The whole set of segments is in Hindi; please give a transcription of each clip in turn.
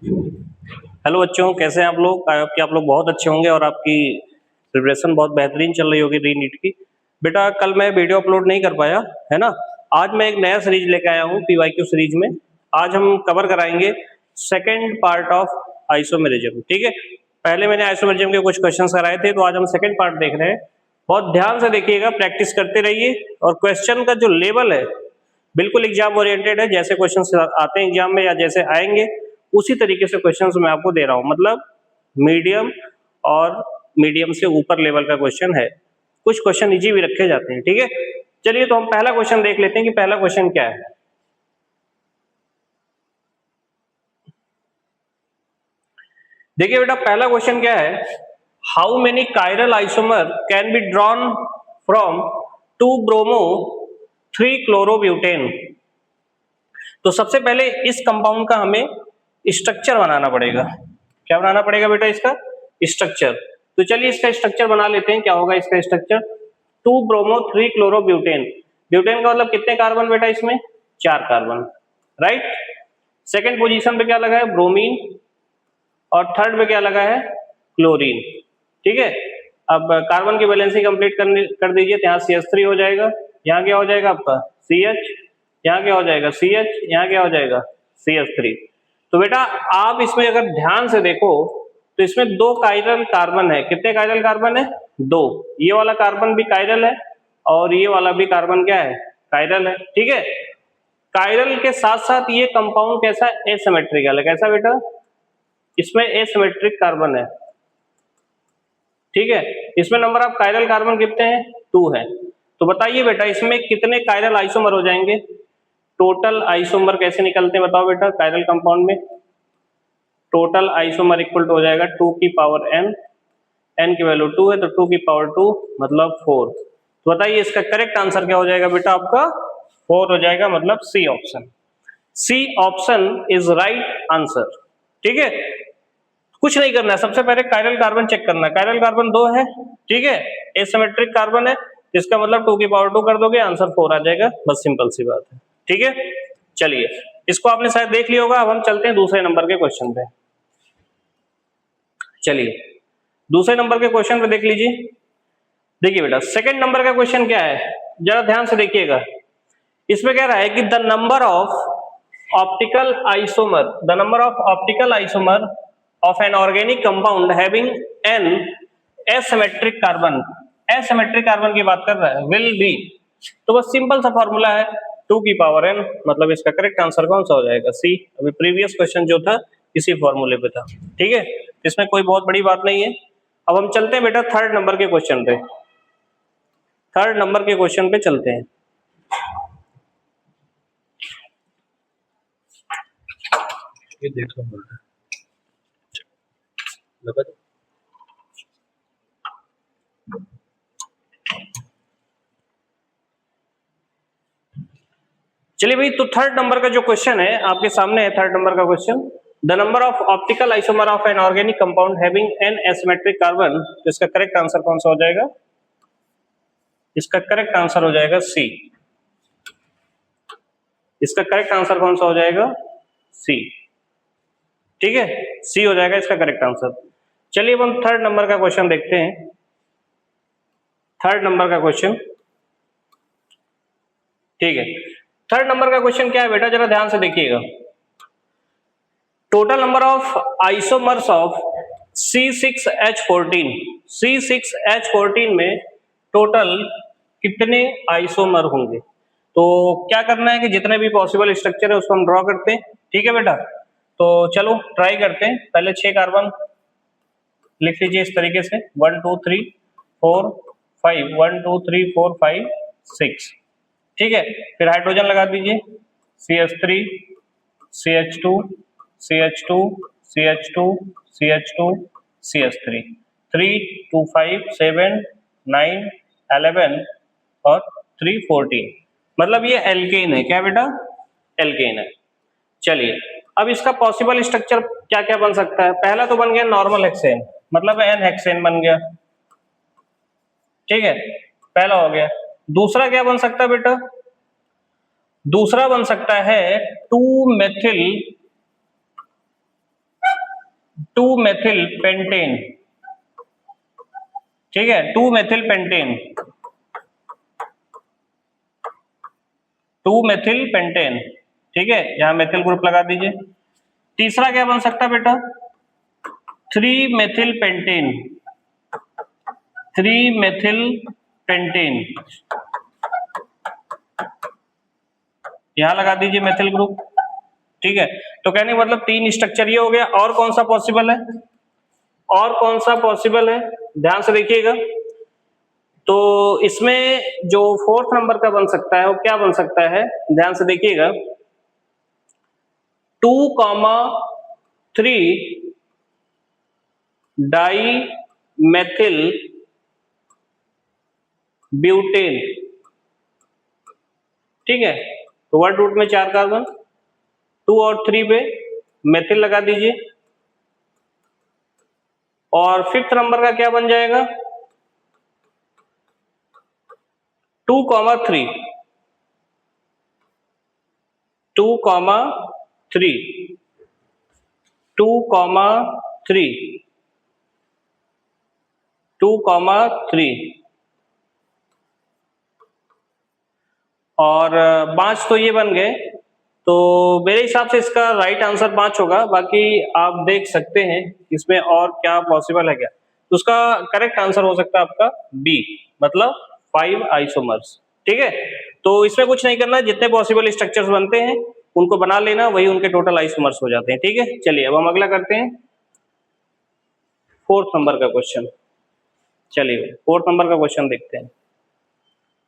हेलो बच्चों, कैसे हैं आप लोग? आई होप कि आप लोग बहुत अच्छे होंगे और आपकी प्रिपरेशन बहुत बेहतरीन चल रही होगी री नीट की। बेटा कल मैं वीडियो अपलोड नहीं कर पाया, है ना। आज मैं एक नया सीरीज लेके आया हूँ पीवाईक्यू सीरीज में। आज हम कवर कराएंगे सेकेंड पार्ट ऑफ आइसोमेरिज्म, ठीक है। पहले मैंने आइसोमेरिज्म के कुछ क्वेश्चंस कराए थे, तो आज हम सेकेंड पार्ट देख रहे हैं। बहुत ध्यान से देखिएगा, प्रैक्टिस करते रहिए। और क्वेश्चन का जो लेवल है बिल्कुल एग्जाम ओरिएंटेड है। जैसे क्वेश्चन आते हैं एग्जाम में या जैसे आएंगे उसी तरीके से क्वेश्चंस मैं आपको दे रहा हूं। मतलब मीडियम और मीडियम से ऊपर लेवल का क्वेश्चन है। कुछ क्वेश्चन इजी भी रखे जाते हैं, ठीक है। चलिए तो हम पहला क्वेश्चन देख लेते हैं कि पहला क्वेश्चन क्या है। देखिए बेटा, पहला क्वेश्चन क्या है, how many chiral isomer can be drawn from 2 bromo 3 chlorobutane. तो सबसे पहले इस कंपाउंड का हमें स्ट्रक्चर बनाना पड़ेगा। क्या बनाना पड़ेगा बेटा? इसका स्ट्रक्चर। तो चलिए इसका स्ट्रक्चर बना लेते हैं। क्या होगा इसका स्ट्रक्चर? 2 bromo 3 chlorobutane. ब्यूटेन का मतलब कितने कार्बन बेटा? इसमें 4 कार्बन, राइट। सेकेंड पोजीशन पे क्या लगा है? ब्रोमीन। और थर्ड पे क्या लगा है? क्लोरीन, ठीक है। अब कार्बन की बैलेंसिंग कंप्लीट कर दीजिए। यहाँ CH3 हो जाएगा, यहाँ क्या हो जाएगा आपका? CH, यहाँ क्या हो जाएगा? CH, यहाँ क्या हो जाएगा? CH3। तो बेटा आप इसमें अगर ध्यान से देखो तो इसमें 2 कायरल कार्बन है। कितने कायरल कार्बन है? 2। ये वाला कार्बन भी कायरल है और ये वाला भी कार्बन क्या है? कायरल है, ठीक है। कायरल के साथ साथ ये कंपाउंड कैसा है? एसिमेट्रिकल है। कैसा बेटा? इसमें एसिमेट्रिक कार्बन है, ठीक है। इसमें नंबर ऑफ कायरल कार्बन कितने हैं? 2 है। तो बताइए बेटा इसमें कितने कायरल आइसोमर हो जाएंगे? टोटल आइसोमर कैसे निकलते हैं बताओ बेटा? कायरल कंपाउंड में टोटल आइसोमर इक्वल टू हो जाएगा 2 की पावर n। n की वैल्यू 2 है तो 2 की पावर 2 मतलब 4। तो बताइए इसका करेक्ट आंसर क्या हो जाएगा बेटा? आपका 4 हो जाएगा, मतलब C option. C option is right answer, ठीक है। कुछ नहीं करना है, सबसे पहले कायरल कार्बन चेक करना है। कायरल कार्बन 2 है, ठीक है। एसिमेट्रिक कार्बन है, इसका मतलब 2 की पावर 2 कर दोगे, आंसर 4 आ जाएगा। बस सिंपल सी बात है, ठीक है। चलिए इसको आपने शायद देख लिया होगा। अब हम चलते हैं दूसरे नंबर के क्वेश्चन पे। चलिए दूसरे नंबर के क्वेश्चन पे देख लीजिए। देखिए बेटा सेकंड नंबर का क्वेश्चन क्या है, जरा ध्यान से देखिएगा। इसमें कह रहा है कि the number of optical isomer, the number of optical isomer of an organic compound having an asymmetric carbon. Asymmetric carbon की बात कर रहा है, विल बी। तो बस सिंपल सा फॉर्मूला है 2 की पावर n, मतलब इसका करेक्ट आंसर कौन सा हो जाएगा? सी। अभी प्रीवियस क्वेश्चन जो था इसी फॉर्मूले पे था, ठीक है। इसमें कोई बहुत बड़ी बात नहीं है। अब हम चलते हैं बेटा थर्ड नंबर के क्वेश्चन पे। थर्ड नंबर के क्वेश्चन पे चलते हैं। ये देख लो चलिए भाई, तो थर्ड नंबर का जो क्वेश्चन है आपके सामने है। थर्ड नंबर का question, the number of optical isomer of an organic compound having an asymmetric carbon. तो इसका करेक्ट आंसर कौन सा हो जाएगा? इसका करेक्ट आंसर हो जाएगा सी। इसका करेक्ट आंसर कौन सा हो जाएगा? सी, ठीक है। सी हो जाएगा इसका करेक्ट आंसर। चलिए अब हम थर्ड नंबर का क्वेश्चन देखते हैं। थर्ड नंबर का क्वेश्चन, ठीक है। थर्ड नंबर का क्वेश्चन क्या है बेटा? जरा ध्यान से देखिएगा। Total number of isomers of C6H14, C6H14 में टोटल कितने आइसोमर होंगे? तो क्या करना है कि जितने भी पॉसिबल स्ट्रक्चर है उसको हम ड्रॉ करते हैं, ठीक है बेटा। तो चलो ट्राई करते हैं। पहले 6 कार्बन लिख लीजिए इस तरीके से, 1 2 3 4 5, 1 2 3 4 5 6, ठीक है। फिर हाइड्रोजन लगा दीजिए, CH3 CH2 CH2 CH2 CH2 CH3, 3 2 5 7 9 11 और 3 14, मतलब ये एल्केन है। क्या बेटा? एल्केन है। चलिए अब इसका पॉसिबल स्ट्रक्चर क्या क्या बन सकता है? पहला तो बन गया नॉर्मल हेक्सेन, मतलब एन हेक्सेन बन गया, ठीक है। पहला हो गया। दूसरा क्या बन सकता है बेटा? दूसरा बन सकता है 2 मेथिल 2 मेथिल पेंटेन, ठीक है, 2 मेथिल पेंटेन, 2 मेथिल पेंटेन, ठीक है, यहां मेथिल ग्रुप लगा दीजिए। तीसरा क्या बन सकता है बेटा, 3 मेथिल पेंटेन, 3 मेथिल पेंटेन, यहां लगा दीजिए मेथिल ग्रुप, ठीक है। तो कहने का मतलब 3 स्ट्रक्चर ये हो गया। और कौन सा पॉसिबल है, और कौन सा पॉसिबल है, ध्यान से देखिएगा। तो इसमें जो फोर्थ नंबर का बन सकता है वो क्या बन सकता है, ध्यान से देखिएगा, 2,3 डाई मेथिल ब्यूटेन, ठीक है। तो वर्ड रूट में 4 कार्बन, 2 और 3 पे मेथिल लगा दीजिए। और फिफ्थ नंबर का क्या बन जाएगा, 2,3, 2,3, 2,3, 2,3 और 5 तो ये बन गए। तो मेरे हिसाब से इसका राइट आंसर 5 होगा, बाकी आप देख सकते हैं इसमें और क्या पॉसिबल है क्या। तो उसका करेक्ट आंसर हो सकता है आपका बी, मतलब 5 आइसोमर्स, ठीक है। तो इसमें कुछ नहीं करना, जितने पॉसिबल स्ट्रक्चर्स बनते हैं उनको बना लेना, वही उनके टोटल आइसोमर्स हो जाते हैं, ठीक है। चलिए अब हम अगला करते हैं, फोर्थ नंबर का क्वेश्चन। चलिए फोर्थ नंबर का क्वेश्चन देखते हैं।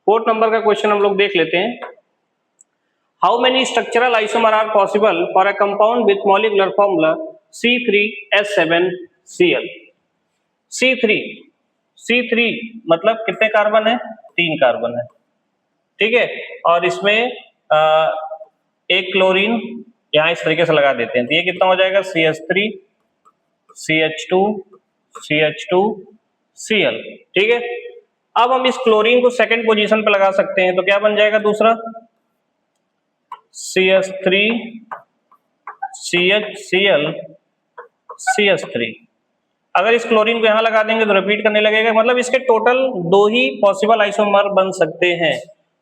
फोर्थ नंबर का क्वेश्चन हम लोग देख लेते हैं। How many structural isomer are possible for a compound with molecular formula C3H7Cl? C3, C3 मतलब कितने कार्बन है, 3 कार्बन है, ठीक है। और इसमें एक क्लोरीन यहाँ इस तरीके से लगा देते हैं, तो ये कितना हो जाएगा, CH3, CH2, CH2, Cl, ठीक है। अब हम इस क्लोरीन को सेकंड पोजीशन पे लगा सकते हैं, तो क्या बन जाएगा दूसरा, CH3, CHCl, CH3। अगर इस क्लोरीन को यहां लगा देंगे तो रिपीट करने लगेगा, मतलब इसके टोटल 2 ही पॉसिबल आइसोमर बन सकते हैं,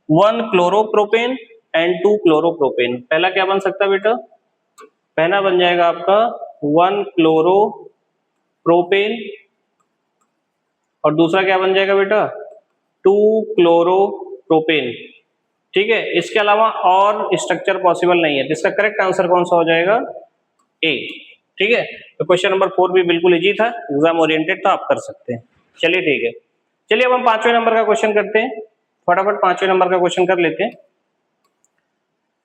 1 क्लोरोप्रोपेन एंड 2 क्लोरोप्रोपेन। पहला क्या बन सकता है बेटा, पहला बन जाएगा आपका 1 क्लोरोप्रोपेन और दूसरा क्या बन जाएगा बेटा, 2 क्लोरोप्रोपेन, ठीक है। इसके अलावा और स्ट्रक्चर पॉसिबल नहीं है, तो इसका करेक्ट आंसर कौन सा हो जाएगा, ए, ठीक है। तो क्वेश्चन नंबर 4 भी बिल्कुल इजी था, एग्जाम ओरिएंटेड था, आप कर सकते हैं। चलिए ठीक है, चलिए अब हम 5वें नंबर का क्वेश्चन करते हैं, फटाफट 5वें नंबर का क्वेश्चन कर लेते हैं।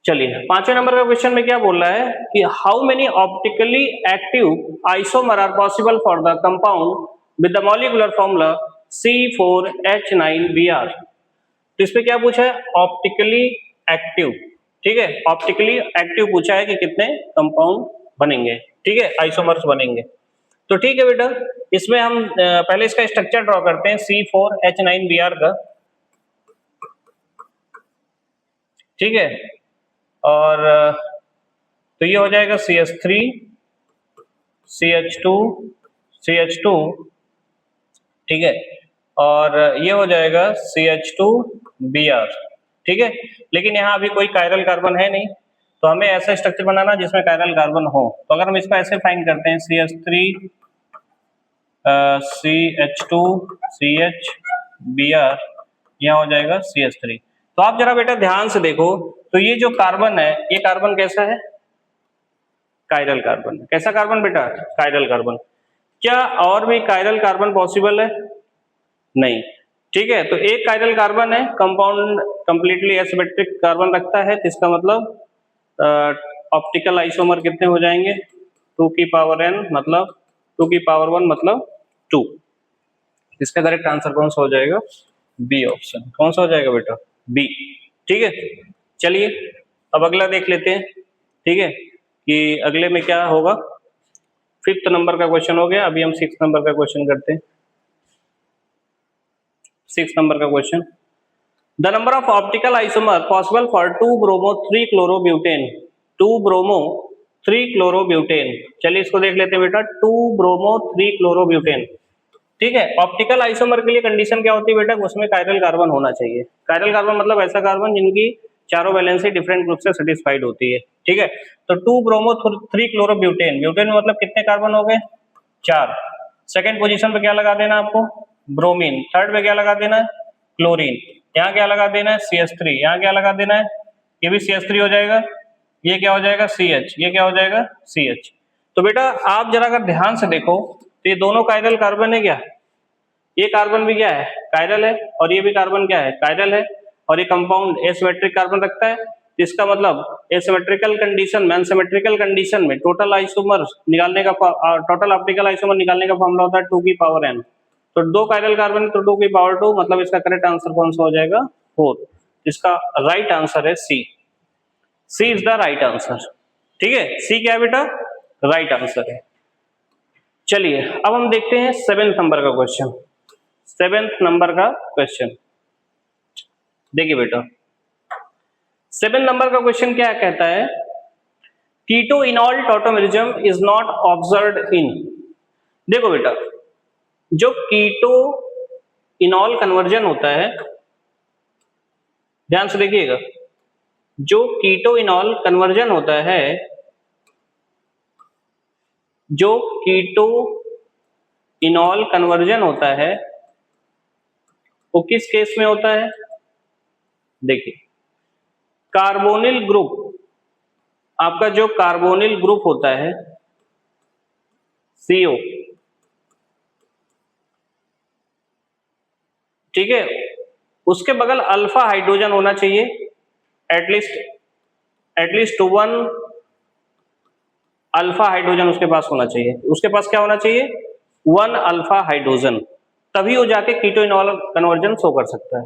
चलिए 5वें नंबर का क्वेश्चन में क्या बोल रहा है कि how many optically active isomer are possible for the compound with the molecular formula C4H9Br। तो इसमें क्या पूछा है, ऑप्टिकली एक्टिव, ठीक है, ऑप्टिकली एक्टिव पूछा है कि कितने कंपाउंड बनेंगे, ठीक है, आइसोमर्स बनेंगे। तो ठीक है बेटा, इसमें हम पहले इसका स्ट्रक्चर ड्रॉ करते हैं C4H9Br का, ठीक है। और तो ये हो जाएगा CH3, CH2, CH2, ठीक है, और ये हो जाएगा CH2Br, ठीक है। लेकिन यहाँ अभी कोई कायरल कार्बन है नहीं, तो हमें ऐसा स्ट्रक्चर बनाना जिसमें कायरल कार्बन हो। तो अगर हम इसको ऐसे फाइंड करते हैं, CH3, CH2, CHBr, यहाँ हो जाएगा CH3। तो आप जरा बेटा ध्यान से देखो, तो ये जो कार्बन है, ये कार्बन कैसा है, कायरल कार्बन। कैसा कार्बन बेटा, कायरल कार्बन। क्या और भी कायरल कार्बन पॉसिबल है, नहीं, ठीक है। तो एक कायरल कार्बन है, कंपाउंड कंप्लीटली एसिमेट्रिक कार्बन रखता है, तो इसका मतलब ऑप्टिकल आइसोमर कितने हो जाएंगे, 2 की पावर n, मतलब 2 की पावर 1 मतलब 2। इसका करेक्ट आंसर कौन सा हो जाएगा, बी ऑप्शन। कौन सा हो जाएगा बेटा, बी, ठीक है। चलिए अब अगला देख लेते हैं, ठीक है, कि अगले में क्या होगा। 5th नंबर का क्वेश्चन हो गया, अभी हम 6th नंबर का क्वेश्चन करते हैं। 6th नंबर का question, the number of optical isomer possible for 2 bromo 3 chlorobutane, 2 bromo 3 chlorobutane. चलिए इसको देख लेते हैं बेटा, 2 ब्रोमो 3 क्लोरोब्यूटेन। ठीक है, ऑप्टिकल आइसोमर के लिए कंडीशन क्या होती है बेटा, उसमें कायरल कार्बन होना चाहिए। कायरल कार्बन मतलब ऐसा कार्बन जिनकी चारों वैलेंसी डिफरेंट ग्रुप से सेटिस्फाइड होती है। ठीक है, तो 2 ब्रोमो 3 क्लोरोब्यूटेन, ब्यूटेन में मतलब कितने कार्बन हो गए, 4। सेकंड पोजीशन पे क्या लगा देना आपको, ब्रोमीन। थर्ड पे क्या लगा देना है, क्लोरीन। यहाँ क्या लगा देना है, CH3। यहाँ क्या लगा देना है, ये भी CH3 हो जाएगा, ये क्या हो जाएगा CH, ये क्या हो जाएगा CH। तो बेटा आप जरा अगर ध्यान से देखो तो ये दोनों कायरल कार्बन है क्या, ये कार्बन भी क्या है, कायरल है, और ये भी कार्बन क्या है, कायरल है, और ये कंपाउंड एसिमेट्रिक कार्बन रखता है। तो इसका मतलब एसिमेट्रिकल कंडीशन में, अनसिमेट्रिकल कंडीशन में टोटल आइसोमर निकालने का, टोटल ऑप्टिकल आइसोमर निकालने का फॉर्मूला होता है 2 की पावर n। तो 2 कायरल कार्बन तो 2 की पावर 2, मतलब इसका करेक्ट आंसर कौन सा हो जाएगा, 4। इसका राइट आंसर है सी। सी इज द राइट आंसर। ठीक है, सी क्या है बेटा, राइट आंसर है। चलिए अब हम देखते हैं 7th नंबर का क्वेश्चन। 7th नंबर का क्वेश्चन देखिए बेटा, 7th नंबर का क्वेश्चन क्या कहता है, keto enol tautomerism is not observed in. देखो बेटा, जो कीटो इनॉल कन्वर्जन होता है, ध्यान से देखिएगा, जो कीटो इनॉल कन्वर्जन होता है, जो कीटो इनॉल कन्वर्जन होता है वो किस केस में होता है, देखिए कार्बोनिल ग्रुप, आपका जो कार्बोनिल ग्रुप होता है CO, ठीक है, उसके बगल अल्फा हाइड्रोजन होना चाहिए, एटलीस्ट 1 अल्फा हाइड्रोजन उसके पास होना चाहिए। उसके पास क्या होना चाहिए, 1 अल्फा हाइड्रोजन, तभी वो जाके कीटो इनॉल कन्वर्जन शो कर सकता है।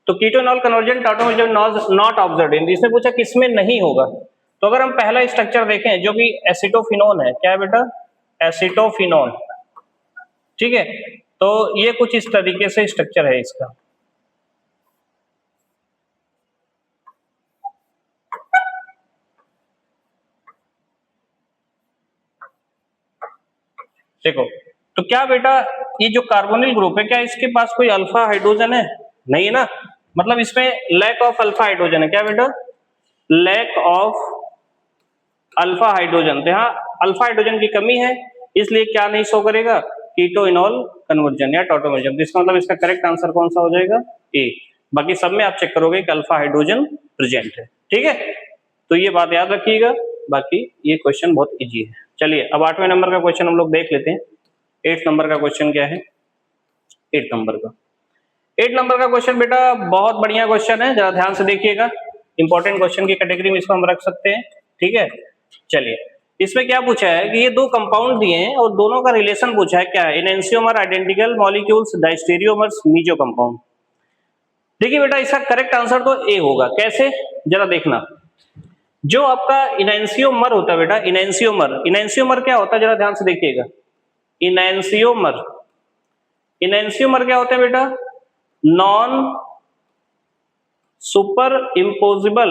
तो keto enol conversion tautomerism not observed in, इसने पूछा किसमें नहीं होगा। तो अगर हम पहला स्ट्रक्चर देखें जो कि एसिटोफिनोन है, क्या है बेटा, एसिटोफिनोन। ठीक है, तो ये कुछ इस तरीके से स्ट्रक्चर है इसका। देखो, तो क्या बेटा ये जो कार्बोनिल ग्रुप है, क्या इसके पास कोई अल्फा हाइड्रोजन है, नहीं है ना, मतलब इसमें लैक ऑफ अल्फा हाइड्रोजन है, क्या बेटा, लैक ऑफ अल्फा हाइड्रोजन। तो यहाँ अल्फा हाइड्रोजन की कमी है, इसलिए क्या नहीं शो करेगा, कीटो इनॉल कन्वर्जन या टॉटोमेरिज्म। तो इसका मतलब इसका करेक्ट आंसर कौन सा हो जाएगा, ए। बाकी सब में आप चेक करोगे कि अल्फा हाइड्रोजन प्रेजेंट है। ठीक है, तो ये बात याद रखिएगा, बाकी ये क्वेश्चन बहुत इजी है। चलिए अब 8वें नंबर का क्वेश्चन हम लोग देख लेते हैं। 8th नंबर का क्वेश्चन क्या है, 8 नंबर का 8 नंबर का क्वेश्चन बेटा बहुत बढ़िया क्वेश्चन है, जरा ध्यान से देखिएगा, इंपॉर्टेंट क्वेश्चन की कैटेगरी में इसको हम रख सकते हैं। ठीक है, चलिए इसमें क्या पूछा है कि ये 2 कंपाउंड दिए हैं और दोनों का रिलेशन पूछा है, क्या है, enantiomer identical molecules diastereomers meso compound. देखिए बेटा इसका करेक्ट आंसर तो ए होगा। कैसे, जरा देखना, जो आपका इनैंसियोमर होता है बेटा, इनैंसियोमर क्या होता है, जरा ध्यान से देखिएगा, इनैंसियोमर क्या होते हैं बेटा, non super imposable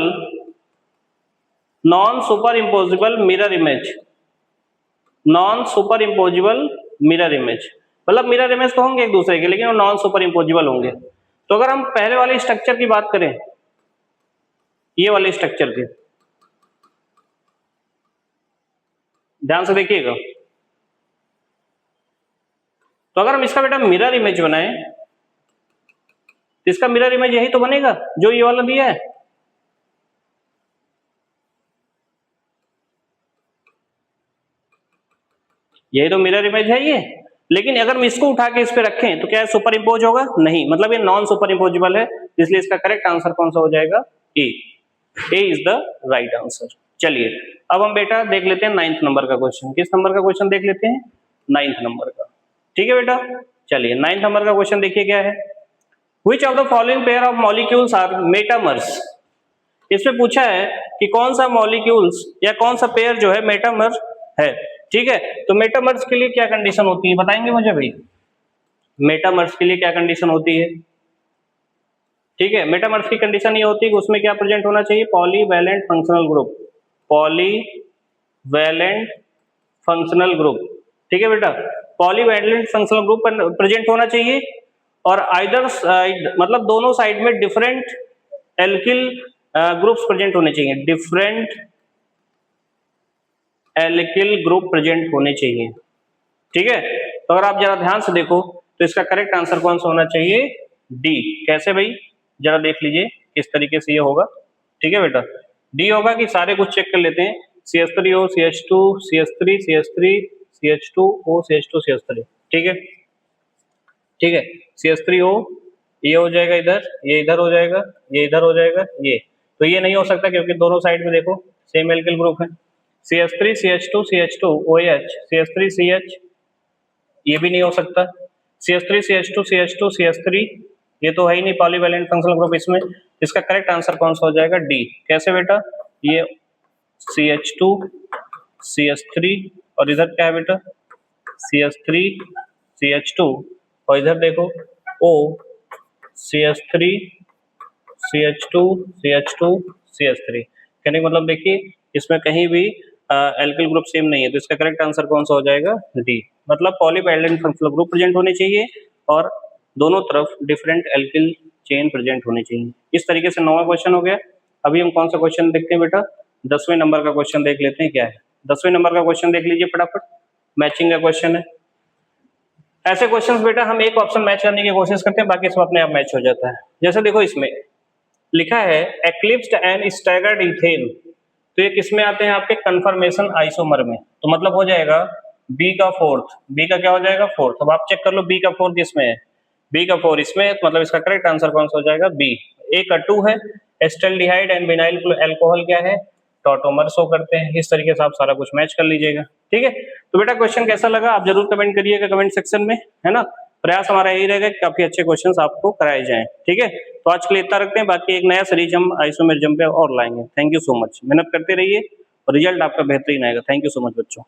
mirror image, non super imposable mirror image, मतलब मिरर इमेज तो होंगे एक दूसरे के, लेकिन वो नॉन सुपर इम्पोजिबल होंगे। तो अगर हम पहले वाले स्ट्रक्चर की बात करें, ये वाले स्ट्रक्चर की, ध्यान से देखिएगा, तो अगर हम इसका बेटा मिरर इमेज बनाए तो इसका मिरर इमेज यही तो बनेगा जो ये वाला दिया है। यही तो मिरर इमेज है ये, लेकिन अगर हम इसको उठा के इस पे रखें तो क्या है, सुपर इम्पोज होगा, नहीं, मतलब ये नॉन सुपर इम्पोजिबल है, इसलिए इसका करेक्ट आंसर कौन सा हो जाएगा, ए। ए इज द राइट आंसर। चलिए अब हम बेटा देख लेते हैं 9th नंबर का क्वेश्चन। किस नंबर का क्वेश्चन देख लेते हैं, 9th नंबर का। ठीक है बेटा, चलिए 9th नंबर का क्वेश्चन देखिए क्या है, Which of the following pair of molecules are metamers. इसमें पूछा है कि कौन सा मॉलिक्यूल्स या कौन सा पेयर जो है मेटामर है। ठीक है, तो मेटामर्स के लिए क्या कंडीशन होती है, बताएंगे मुझे भाई, मेटामर्स के लिए क्या कंडीशन होती है। ठीक है, मेटामर्स की कंडीशन ये होती है कि उसमें क्या प्रेजेंट होना चाहिए, polyvalent functional group, polyvalent valent functional group. ठीक है बेटा, पॉलीवैलेंट फंक्शनल ग्रुप प्रेजेंट होना चाहिए और आइदर साइड मतलब दोनों साइड में डिफरेंट एल्किल ग्रुप्स प्रेजेंट होने चाहिए, डिफरेंट एल्किल ग्रुप प्रेजेंट होने चाहिए। ठीक है, तो अगर आप जरा ध्यान से देखो तो इसका करेक्ट आंसर कौन सा होना चाहिए? डी। कैसे भाई, जरा देख लीजिए किस तरीके से ये होगा। ठीक है बेटा, डी होगा कि सारे कुछ चेक कर लेते हैं, CH3O CH2 CH3 CH3 CH2O CH2 CH3। ठीक है, ठीक है, CH3O ये हो जाएगा इधर, ये इधर हो जाएगा, ये इधर हो जाएगा, ये तो ये नहीं हो सकता क्योंकि दोनों साइड में देखो सेम एल्किल ग्रुप है। CH3 CH2 CH2 OH CH3 CH ये भी नहीं हो सकता। CH3 CH2 CH2 CH3 ये तो है ही नहीं पॉलीवैलेंट फंक्शनल ग्रुप इसमें। इसका करेक्ट आंसर कौन सा हो जाएगा? डी। कैसे बेटा, ये CH2 CH3 और इधर क्या है बेटा? CH3 CH2 और इधर देखो O CH3 CH2 CH2 CH3। कहने का मतलब देखिए इसमें कहीं भी एल्किल ग्रुप सेम नहीं है, तो इसका करेक्ट आंसर कौन सा हो जाएगा? डी। मतलब पॉलीवैलेंट फंक्शनल ग्रुप प्रेजेंट होने चाहिए और दोनों तरफ डिफरेंट एल्किल चेन प्रेजेंट होने चाहिए। इस तरीके से 9वां क्वेश्चन हो गया। अभी हम कौन सा क्वेश्चन देखते हैं बेटा? 10वें नंबर का क्वेश्चन देख लेते हैं क्या है। 10वें नंबर का क्वेश्चन देख लीजिए फटाफट, मैचिंग का क्वेश्चन है। ऐसे क्वेश्चंस बेटा हम एक ऑप्शन मैच करने की कोशिश करते हैं, बाकी सब अपने आप मैच हो जाता है। जैसे देखो इसमें लिखा है एक्लिप्स्ड एंड स्टैगर्ड इथेन, तो ये किसमें आते हैं? आपके कंफर्मेशन आइसोमर में। तो मतलब हो जाएगा बी का फोर्थ, बी का क्या हो जाएगा? फोर्थ। अब आप चेक कर लो बी का फोर्थ किसमें है? बी का 4 इसमें, तो मतलब इसका करेक्ट आंसर कौन सा हो जाएगा? बी। ए का 2 है, एस्टेल्डिहाइड एंड विनाइल अल्कोहल क्या है? टॉटोमर शो करते हैं। इस तरीके से आप सारा कुछ मैच कर लीजिएगा। ठीक है, तो बेटा क्वेश्चन कैसा लगा आप जरूर कमेंट करिएगा कमेंट सेक्शन में, है ना। प्रयास हमारा यही रहेगा कि काफी अच्छे क्वेश्चंस आपको कराए जाएं। ठीक है, तो आज के लिए इतना रखते हैं, बाकी एक नया सीरीज हम आइसोमेरिज्म पे और लाएंगे। थैंक यू सो मच, मेहनत करते रहिए और रिजल्ट आपका बेहतरीन आएगा। थैंक यू सो मच बच्चों।